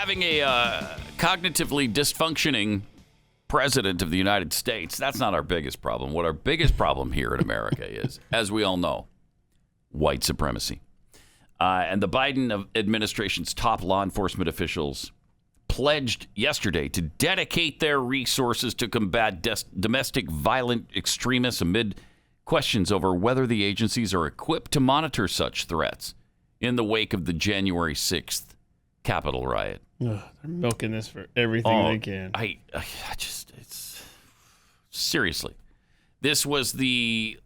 having a cognitively dysfunctioning president of the United States. That's not our biggest problem. What our biggest problem here in America is, as we all know, white supremacy. And the Biden administration's top law enforcement officials pledged yesterday to dedicate their resources to combat domestic violent extremists amid questions over whether the agencies are equipped to monitor such threats in the wake of the January 6th Capitol riot. Ugh, they're milking this for everything they can. I just, it's seriously, this was the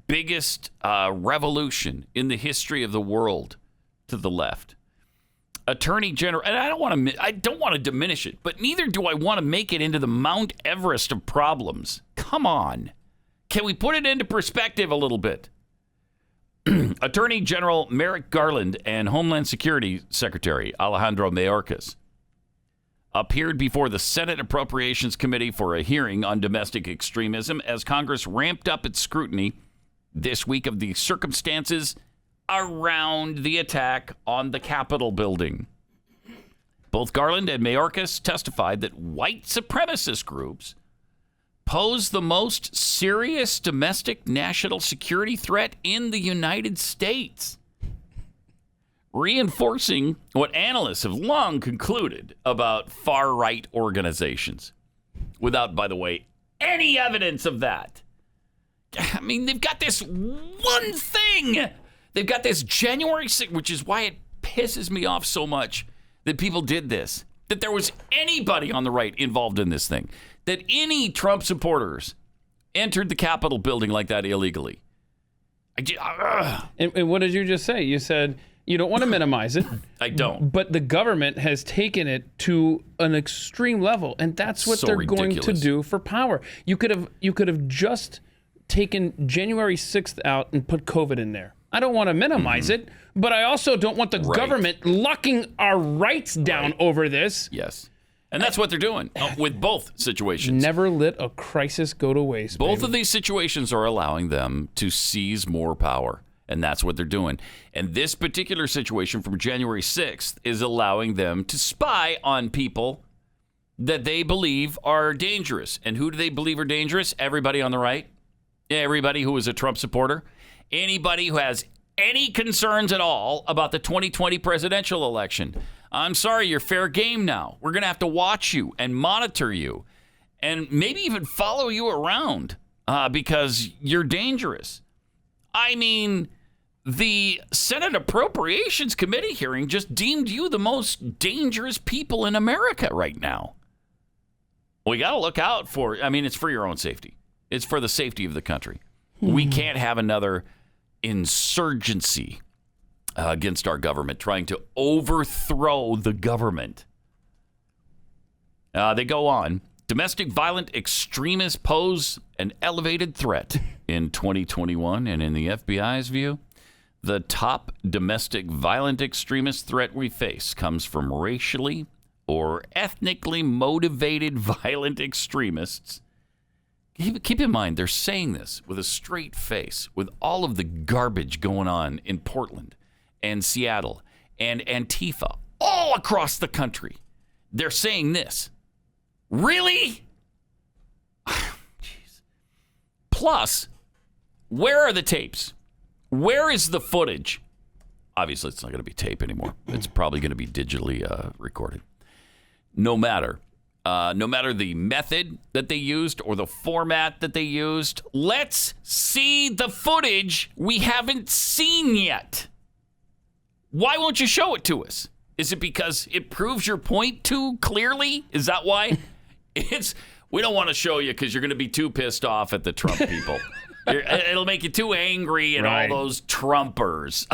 biggest revolution in the history of the world to the left. Attorney General, and I don't want to diminish it, but neither do I want to make it into the Mount Everest of problems. Come on. Can we put it into perspective a little bit? Attorney General Merrick Garland and Homeland Security Secretary Alejandro Mayorkas appeared before the Senate Appropriations Committee for a hearing on domestic extremism as Congress ramped up its scrutiny this week of the circumstances around the attack on the Capitol building. Both Garland and Mayorkas testified that white supremacist groups pose the most serious domestic national security threat in the United States, reinforcing what analysts have long concluded about far-right organizations, without, by the way, any evidence of that. I mean, they've got this one thing. They've got this January 6th, which is why it pisses me off so much that people did this, that there was anybody on the right involved in this thing, that any Trump supporters entered the Capitol building like that illegally. And what did you just say? You said you don't want to minimize it. I don't. But the government has taken it to an extreme level, and that's what they're going to do for power. You could have just taken January 6th out and put COVID in there. I don't want to minimize it, but I also don't want the government locking our rights down over this. Yes. And that's what they're doing with both situations. Never let a crisis go to waste. Both of these situations are allowing them to seize more power, and that's what they're doing. And this particular situation from January 6th is allowing them to spy on people that they believe are dangerous. And who do they believe are dangerous? Everybody on the right. Everybody who is a Trump supporter. Anybody who has any concerns at all about the 2020 presidential election. I'm sorry, you're fair game now. We're going to have to watch you and monitor you and maybe even follow you around because you're dangerous. I mean, the Senate Appropriations Committee hearing just deemed you the most dangerous people in America right now. We got to look out for, it's for your own safety. It's for the safety of the country. We can't have another insurgency against our government, trying to overthrow the government. They go on. Domestic violent extremists pose an elevated threat in 2021, and in the FBI's view, the top domestic violent extremist threat we face comes from racially or ethnically motivated violent extremists. Keep in mind, they're saying this with a straight face, with all of the garbage going on in Portland and Seattle and Antifa all across the country. They're saying this. Really? Jeez. Plus, where are the tapes? Where is the footage? Obviously, it's not going to be tape anymore. It's probably going to be digitally recorded. No matter the method that they used or the format that they used, let's see the footage we haven't seen yet. Why won't you show it to us? Is it because it proves your point too clearly? Is that why? We don't want to show you because you're going to be too pissed off at the Trump people. It'll make you too angry at all those Trumpers.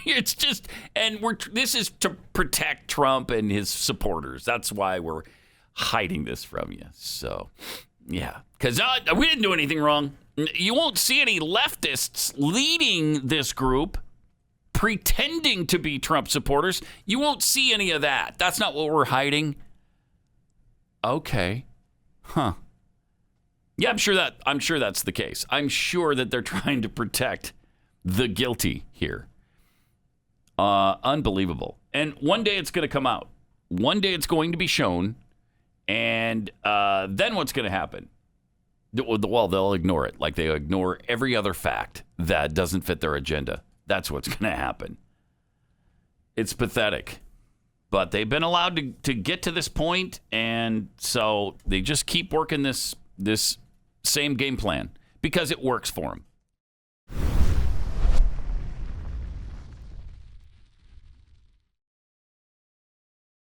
It's just, and this is to protect Trump and his supporters. That's why we're hiding this from you. So, yeah, because we didn't do anything wrong. You won't see any leftists leading this group pretending to be Trump supporters. You won't see any of that. That's not what we're hiding. Okay. Huh. Yeah, I'm sure that's the case. I'm sure that they're trying to protect the guilty here. Unbelievable. And one day it's going to come out. One day it's going to be shown, and then what's going to happen? Well, they'll ignore it, like they ignore every other fact that doesn't fit their agenda. That's what's going to happen. It's pathetic. But they've been allowed to get to this point, and so they just keep working this same game plan because it works for them.